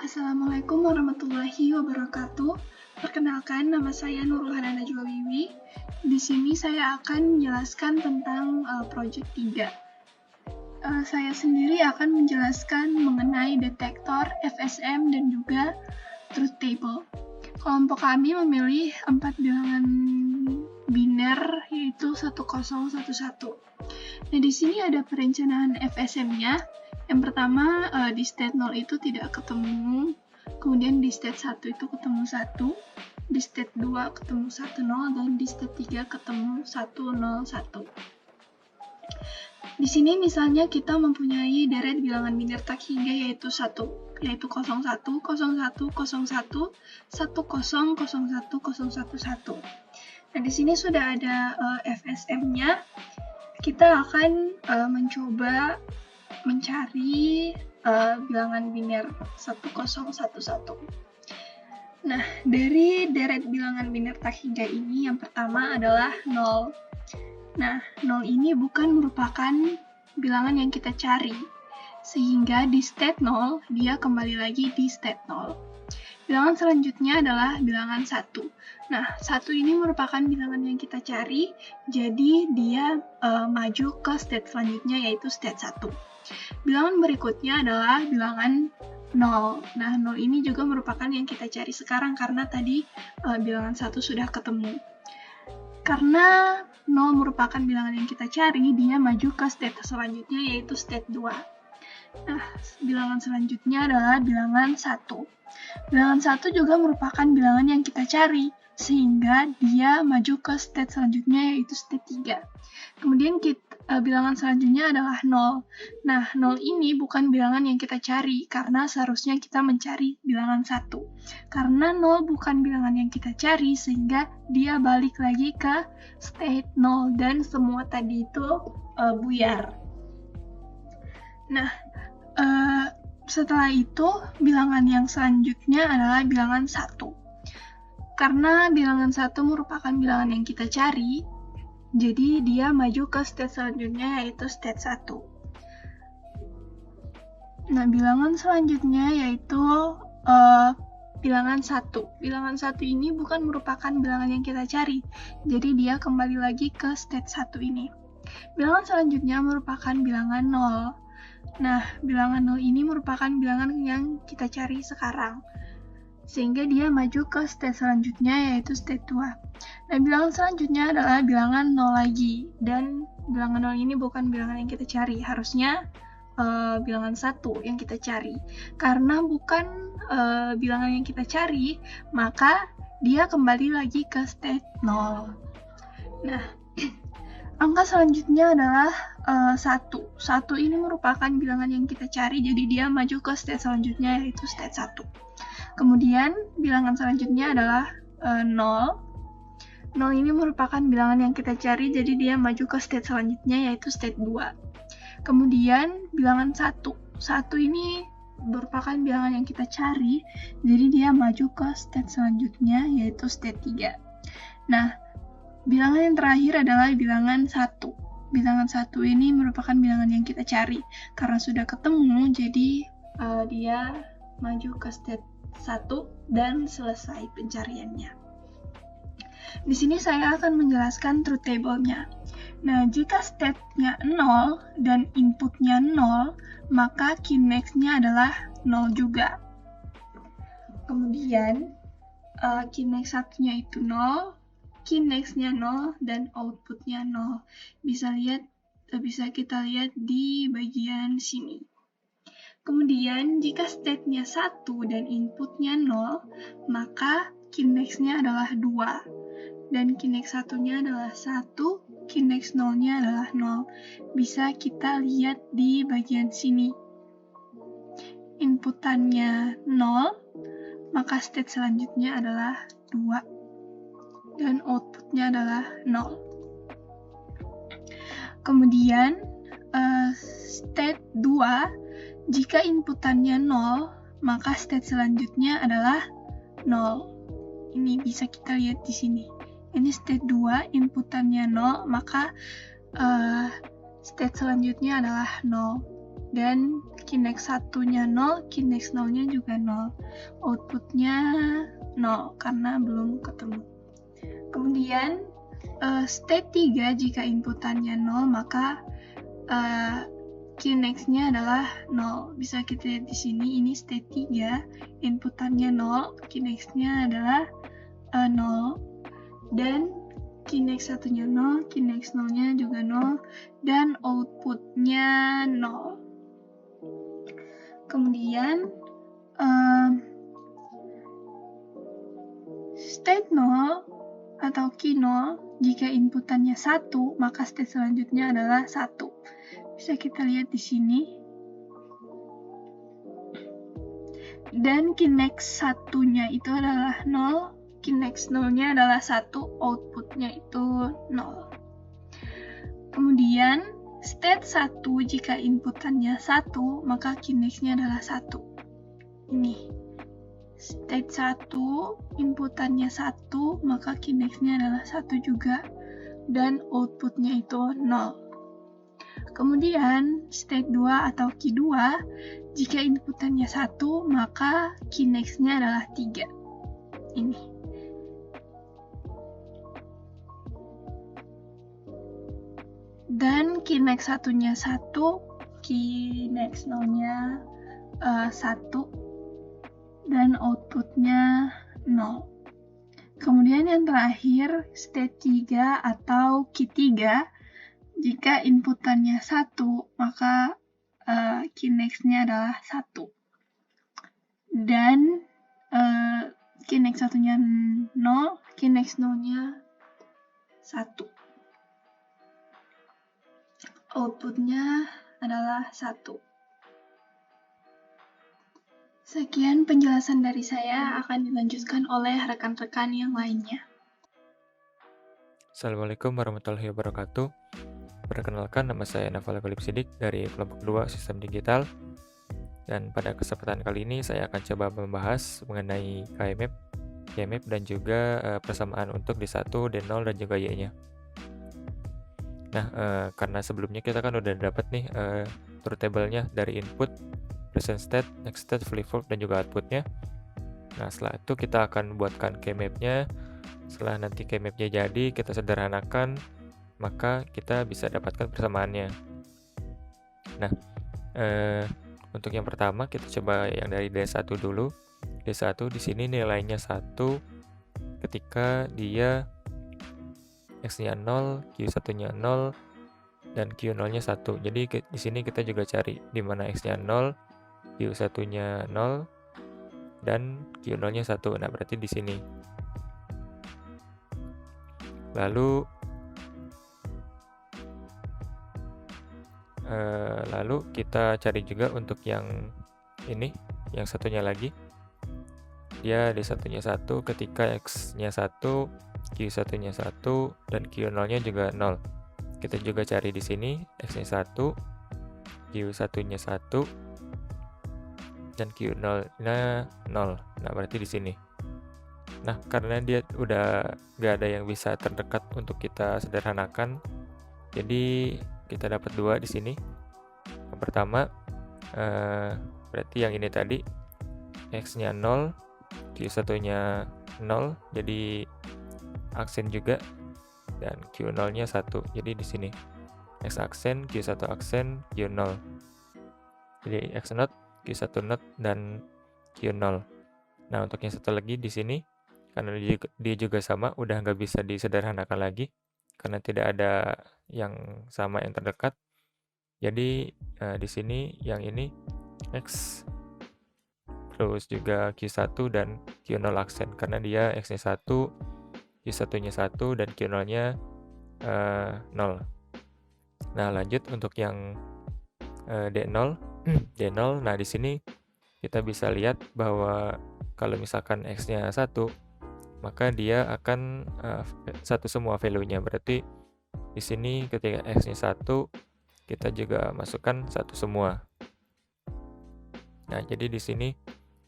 Assalamualaikum warahmatullahi wabarakatuh. Perkenalkan, nama saya Nurul Hanana Najwa Wiwi. Di sini saya akan menjelaskan tentang Project 3. Saya sendiri akan menjelaskan mengenai detektor, FSM, dan juga truth table. Kelompok kami memilih 4 bilangan biner, yaitu 1011. Nah, di sini ada perencanaan FSM-nya. Yang pertama, di state 0 itu tidak ketemu, kemudian di state 1 itu ketemu 1, di state 2 ketemu 10, dan di state 3 ketemu 101. Di sini misalnya kita mempunyai deret bilangan biner tak hingga yaitu 01, 01, 01, 01, 10, 01, 011. Nah, di sini sudah ada FSM-nya. Kita akan mencoba mencari bilangan biner 1011. Nah, dari deret bilangan biner tak hingga ini yang pertama adalah 0. Nah, 0 ini bukan merupakan bilangan yang kita cari, sehingga di state 0 dia kembali lagi di state 0. Bilangan selanjutnya adalah bilangan 1. Nah, 1 ini merupakan bilangan yang kita cari, jadi dia maju ke state selanjutnya yaitu state 1. Bilangan berikutnya adalah bilangan 0. Nah, 0 ini juga merupakan yang kita cari sekarang karena tadi bilangan 1 sudah ketemu. Karena 0 merupakan bilangan yang kita cari, dia maju ke state selanjutnya yaitu state 2. Nah, bilangan selanjutnya adalah bilangan 1. Bilangan 1 juga merupakan bilangan yang kita cari, sehingga dia maju ke state selanjutnya yaitu state 3. Kemudian bilangan selanjutnya adalah 0. Nah, 0 ini bukan bilangan yang kita cari, karena seharusnya kita mencari bilangan 1. Karena 0 bukan bilangan yang kita cari, sehingga dia balik lagi ke state 0, dan semua tadi itu buyar. Nah, setelah itu, bilangan yang selanjutnya adalah bilangan 1. Karena bilangan 1 merupakan bilangan yang kita cari, jadi dia maju ke state selanjutnya yaitu state 1. Nah, bilangan selanjutnya yaitu bilangan 1. Bilangan 1 ini bukan merupakan bilangan yang kita cari, jadi dia kembali lagi ke state 1 ini. Bilangan selanjutnya merupakan bilangan 0. Nah, bilangan 0 ini merupakan bilangan yang kita cari sekarang, sehingga dia maju ke state selanjutnya yaitu state 2. Nah, bilangan selanjutnya adalah bilangan 0 lagi, dan bilangan 0 ini bukan bilangan yang kita cari, harusnya bilangan 1 yang kita cari. Karena bukan bilangan yang kita cari, maka dia kembali lagi ke state 0. Nah, angka selanjutnya adalah 1. 1 ini merupakan bilangan yang kita cari, jadi dia maju ke state selanjutnya yaitu state 1. Kemudian bilangan selanjutnya adalah 0. 0 ini merupakan bilangan yang kita cari, jadi dia maju ke state selanjutnya yaitu state 2. Kemudian bilangan 1. 1 ini merupakan bilangan yang kita cari, jadi dia maju ke state selanjutnya yaitu state 3. Nah, bilangan yang terakhir adalah bilangan 1. Bilangan 1 ini merupakan bilangan yang kita cari. Karena sudah ketemu, jadi dia maju ke state 1 dan selesai pencariannya. Di sini saya akan menjelaskan truth table-nya. Nah, jika state-nya 0 dan input-nya 0, maka key next-nya adalah 0 juga. Kemudian, key next satunya itu 0, key next-nya 0, dan output-nya 0. Bisa kita lihat di bagian sini. Kemudian, jika state-nya 1 dan input-nya 0, maka key next-nya adalah 2. Dan key next satunya adalah 1, key next 0-nya adalah 0. Bisa kita lihat di bagian sini. Inputannya 0, maka state selanjutnya adalah 2. Dan outputnya adalah 0. Kemudian, state 2, jika inputannya 0, maka state selanjutnya adalah 0. Ini bisa kita lihat di sini. Ini state 2, inputannya 0, maka state selanjutnya adalah 0. Dan Kinect 1-nya 0, Kinect 0-nya juga 0. Outputnya 0 karena belum ketemu. Kemudian state 3 jika inputannya 0, maka Kinect-nya adalah 0. Bisa kita lihat di sini, ini state 3, inputannya 0, Kinect-nya adalah 0. Dan Kinect 1-nya 0, Kinect 0-nya juga 0, dan outputnya 0. Kemudian state 0 atau key 0, jika inputannya 1, maka state selanjutnya adalah 1. Bisa kita lihat di sini. Dan Kinect 1-nya itu adalah 0, Kinect 0-nya adalah 1, outputnya itu 0. Kemudian state 1 jika inputannya 1, maka Kinect-nya adalah 1. Ini state 1, inputannya 1, maka Kinect-nya adalah 1 juga, dan outputnya itu 0. Kemudian state 2 atau key 2, jika inputannya 1, maka Kinect-nya adalah 3. Ini. Dan Kinect 1-nya 1, Kinect 0-nya 1, dan outputnya 0. Kemudian yang terakhir, state 3 atau key 3, jika inputannya 1, maka Kinect-nya adalah 1. Dan Kinect 1-nya 0, Kinect 0-nya 1. Outputnya adalah 1. Sekian penjelasan dari saya, akan dilanjutkan oleh rekan-rekan yang lainnya. Assalamualaikum warahmatullahi wabarakatuh. Perkenalkan, nama saya Naval Philip Sidik dari kelompok 2 Sistem Digital. Dan pada kesempatan kali ini saya akan coba membahas mengenai KMap dan juga persamaan untuk D1, D0 dan juga Y-nya. Nah, karena sebelumnya kita kan udah dapat nih truth table-nya dari input, present state, next state, flip flop, dan juga outputnya. Nah, setelah itu kita akan buatkan KMap-nya. Setelah nanti KMap-nya jadi, kita sederhanakan, maka kita bisa dapatkan persamaannya. Nah, untuk yang pertama kita coba yang dari D1 dulu. D1 di sini nilainya 1 ketika dia X-nya 0, Q1-nya 0, dan Q0-nya 1. Jadi di sini kita juga cari di mana X-nya 0, Q1-nya 0, dan Q0-nya 1. Nah, berarti di sini. Lalu kita cari juga untuk yang ini, yang satunya lagi. Dia D1-nya 1 ketika X-nya 1, Q1-nya 1, dan Q0-nya juga 0. Kita juga cari di sini X-nya 1, Q1-nya 1, dan Q0-nya 0. Nah, berarti di sini. Nah, karena dia udah gak ada yang bisa terdekat untuk kita sederhanakan, jadi kita dapat 2 di sini. Yang pertama, berarti yang ini tadi, X-nya 0, Q1-nya 0, jadi aksen juga, dan Q0-nya 1. Jadi di sini X aksen, Q1 aksen, Q0. Jadi X not, Q1 not, dan Q0. Nah, untuk yang satu lagi di sini, karena dia juga sama, udah nggak bisa disederhanakan lagi karena tidak ada yang sama yang terdekat. Jadi di sini yang ini X terus juga Q1 dan Q0 aksen karena dia X-nya 1, Q1-nya 1, dan Q0-nya 0. Nah, lanjut untuk yang D0. D0, nah di sini kita bisa lihat bahwa kalau misalkan X-nya 1, maka dia akan satu semua value-nya. Berarti di sini ketika X-nya 1, kita juga masukkan 1 semua. Nah, jadi di sini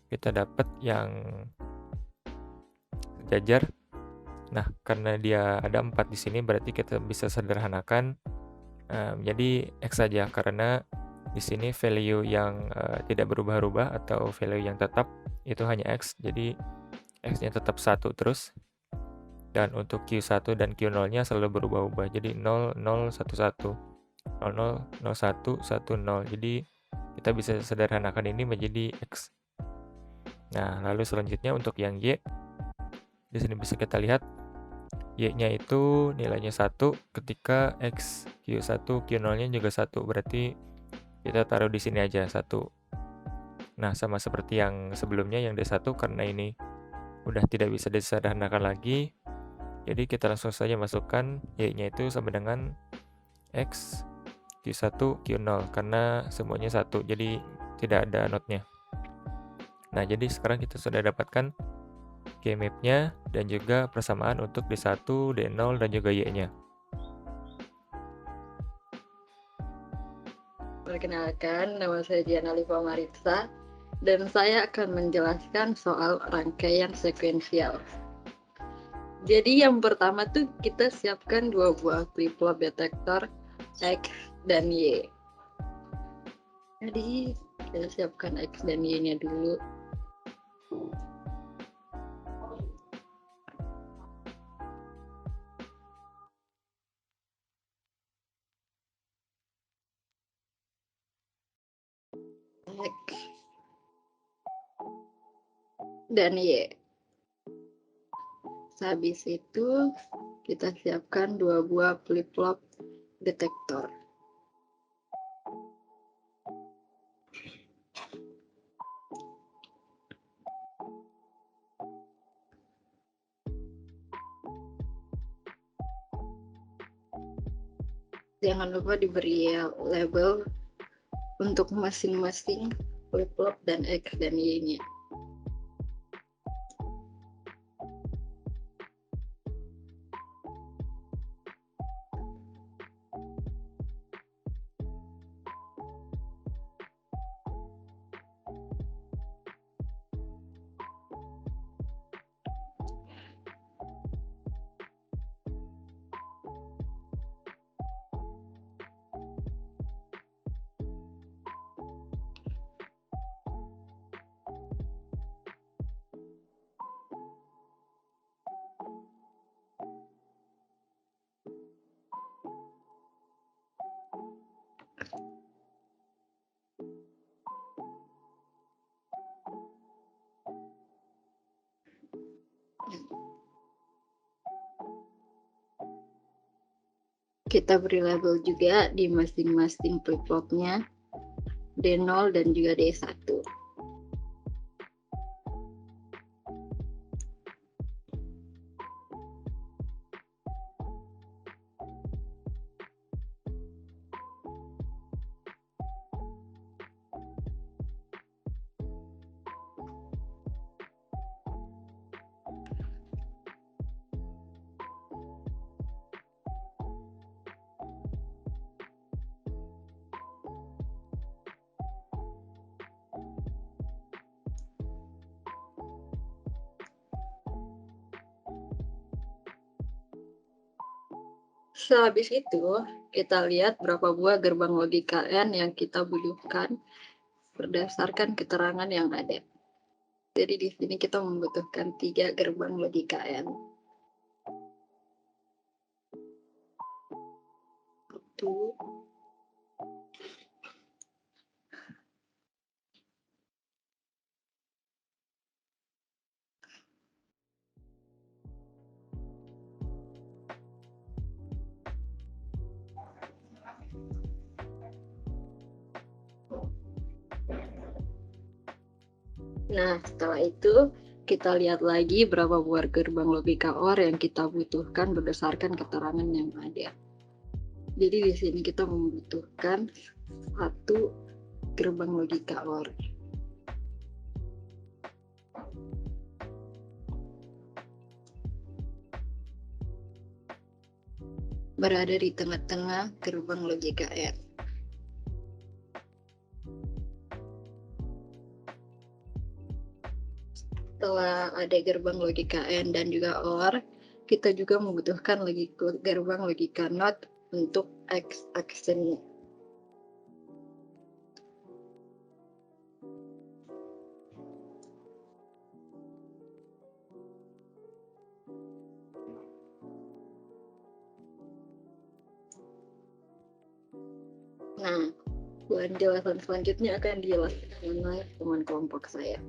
kita dapat yang sejajar. Nah, karena dia ada 4 di sini, berarti kita bisa sederhanakan Jadi X saja karena di sini value yang tidak berubah-ubah atau value yang tetap itu hanya X, jadi X-nya tetap 1 terus. Dan untuk Q1 dan Q0-nya selalu berubah-ubah. Jadi 0, 0, 1, 1. 0, 0, 0, 1, 1, 0. Jadi kita bisa sederhanakan ini menjadi X. Nah, lalu selanjutnya untuk yang Y, di sini bisa kita lihat Y-nya itu nilainya 1 ketika X Q1, Q0-nya juga 1. Berarti kita taruh di sini aja 1. Nah, sama seperti yang sebelumnya yang D1 karena ini udah tidak bisa disederhanakan lagi. Jadi kita langsung saja masukkan Y-nya itu sama dengan X Q1 Q0 karena semuanya 1, jadi tidak ada notnya. Nah, jadi sekarang kita sudah dapatkan K-map-nya dan juga persamaan untuk D1, D0, dan juga Y-nya. Perkenalkan, nama saya Diana Liva Maritza, dan saya akan menjelaskan soal rangkaian sekuensial. Jadi yang pertama tuh kita siapkan 2 buah flip-flop detektor X dan Y. Jadi kita siapkan X dan Y-nya dulu. X dan Y. Habis itu kita siapkan 2 buah flip-flop detektor. Jangan lupa diberi label untuk masing-masing flip-flop dan X dan Y-nya. Kita beri label juga di masing-masing flip-flopnya D0 dan juga D1. Sehabis itu, kita lihat berapa buah gerbang logika N yang kita butuhkan berdasarkan keterangan yang ada. Jadi di sini kita membutuhkan 3 gerbang logika N. 1, Nah, setelah itu kita lihat lagi berapa buah gerbang logika OR yang kita butuhkan berdasarkan keterangan yang ada. Jadi di sini kita membutuhkan 1 gerbang logika OR. Berada di tengah-tengah gerbang logika R. Setelah ada gerbang logika N dan juga OR, kita juga membutuhkan gerbang logika NOT untuk X aksennya. Nah, penjelasan selanjutnya akan dijelaskan oleh teman kelompok saya.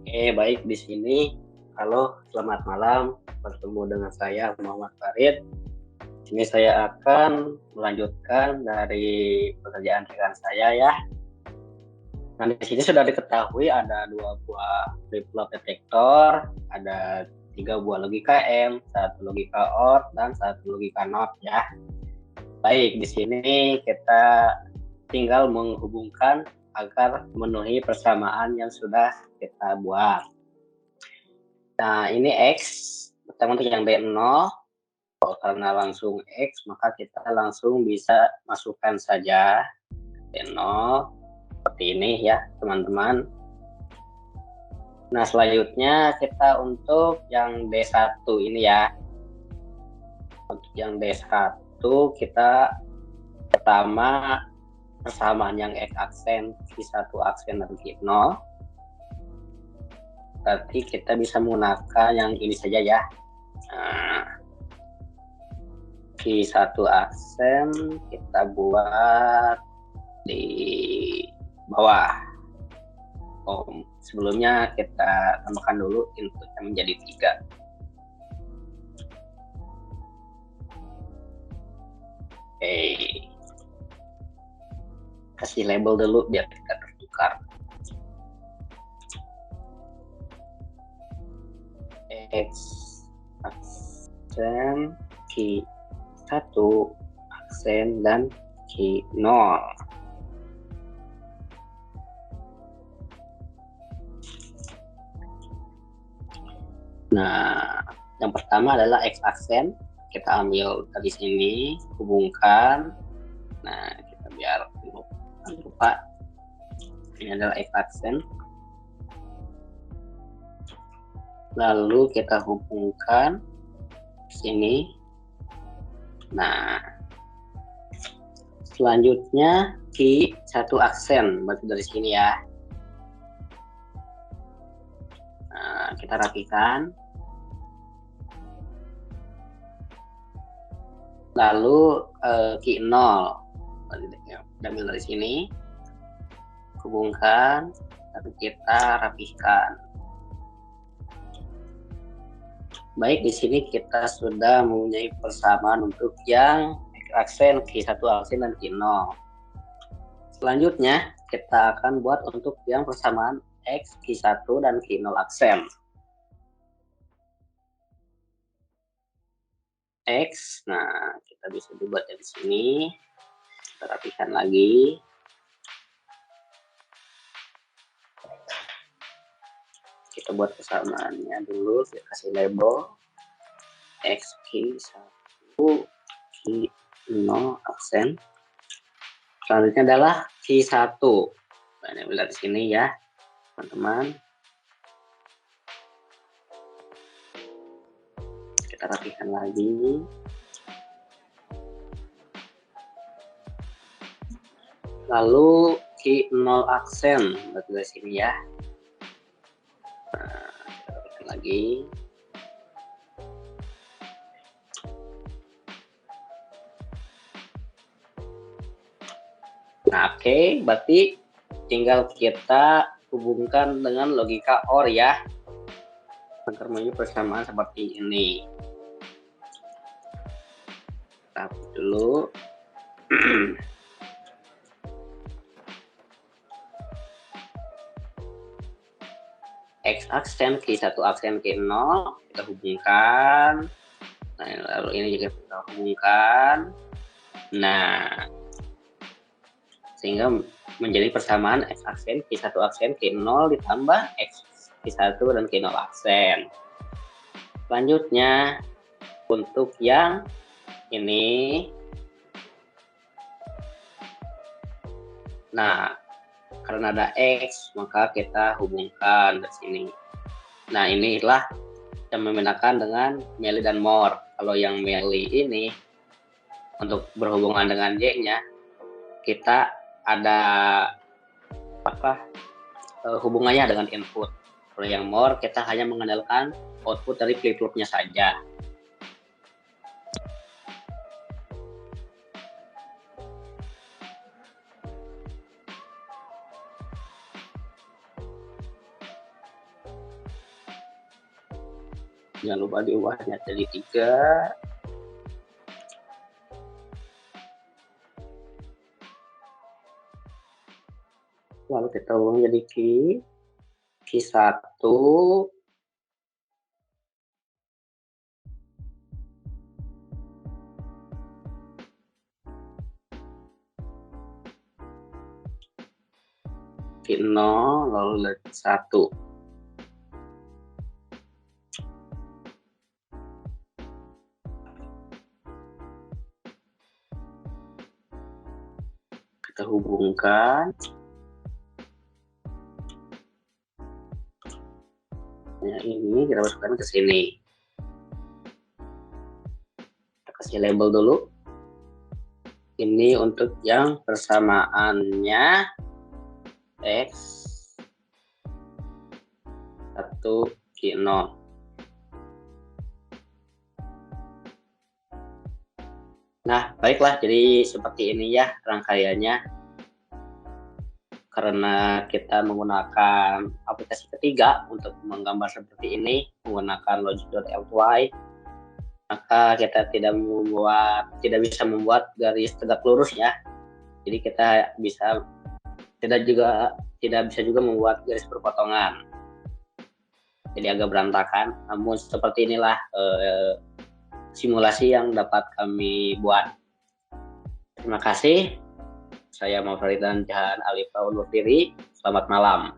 Oke, baik di sini. Halo, selamat malam. Bertemu dengan saya Muhammad Farid. Di sini saya akan melanjutkan dari pekerjaan rekan saya ya. Nah, di sini sudah diketahui ada 2 buah flip-flop detektor, ada 3 buah logika M, 1 logika OR, dan 1 logika NOT ya. Baik, di sini kita tinggal menghubungkan agar memenuhi persamaan yang sudah kita buat. Nah, ini X, pertama untuk yang D0, karena langsung X, maka kita langsung bisa masukkan saja D0, seperti ini ya teman-teman. Nah, selanjutnya kita untuk yang D1 ini ya. Untuk yang D1 kita pertama persamaan yang X aksen, Q1 aksen, dan Q0. Berarti kita bisa menggunakan yang ini saja ya. Nah, Q1 aksen kita buat di bawah. Sebelumnya kita tambahkan dulu inputnya menjadi 3. Oke. Kasih label dulu biar kita tertukar. X aksen, Q1 aksen, dan Q0. Nah, yang pertama adalah X aksen. Kita ambil dari sini, hubungkan. Nah, kita biar lupa. Ini adalah X aksen. Lalu kita hubungkan sini. Nah, selanjutnya Q1 aksen, berarti dari sini ya. Nah, kita rapikan. Lalu Q0, ambil dari sini, hubungkan, lalu kita rapihkan. Baik, di sini kita sudah mempunyai persamaan untuk yang aksen, Q1 aksen, dan Q0. Selanjutnya, kita akan buat untuk yang persamaan X, Q1, dan Q0 aksen. X, nah kita bisa dibuat dari sini. Kita rapikan lagi. Kita buat persamaannya dulu, kita kasih label X, Q1, Q0 aksen. Selanjutnya adalah Q1. Nah, ini dari sini ya, teman-teman. Kita rapikan lagi. Lalu Q0 aksen, berarti dari sini ya. Nah, kita rapikan lagi. Nah, oke, berarti tinggal kita hubungkan dengan logika OR ya. Agar menuju persamaan seperti ini. Tapi dulu. X aksen, Q1 aksen, Q0 kita hubungkan. Nah, lalu ini juga kita hubungkan. Nah, sehingga menjadi persamaan X aksen, Q1 aksen, Q0 ditambah X Q1 dan Q0 aksen. Selanjutnya untuk yang ini, nah karena ada X, maka kita hubungkan ke sini. Nah, inilah yang membedakan dengan Meli dan More. Kalau yang Meli ini, untuk berhubungan dengan Y-nya, kita ada hubungannya dengan input. Kalau yang More, kita hanya mengandalkan output dari flip-flopnya saja. Jangan lupa diubahnya jadi 3. Lalu kita ubah jadi Q1. Q0 lalu 1. Kita hubungkan. Nah, ini kita masukkan ke sini. Kita kasih label dulu. Ini untuk yang persamaannya X 1 Q0. Nah, baiklah, jadi seperti ini ya rangkaiannya. Karena kita menggunakan aplikasi ketiga untuk menggambar seperti ini, menggunakan logic.ly, maka kita tidak bisa membuat garis tegak lurus ya. Jadi kita tidak bisa juga membuat garis berpotongan. Jadi agak berantakan. Namun seperti inilah simulasi yang dapat kami buat. Terima kasih. Saya Farid dan Jahan Alifah undur diri. Selamat malam.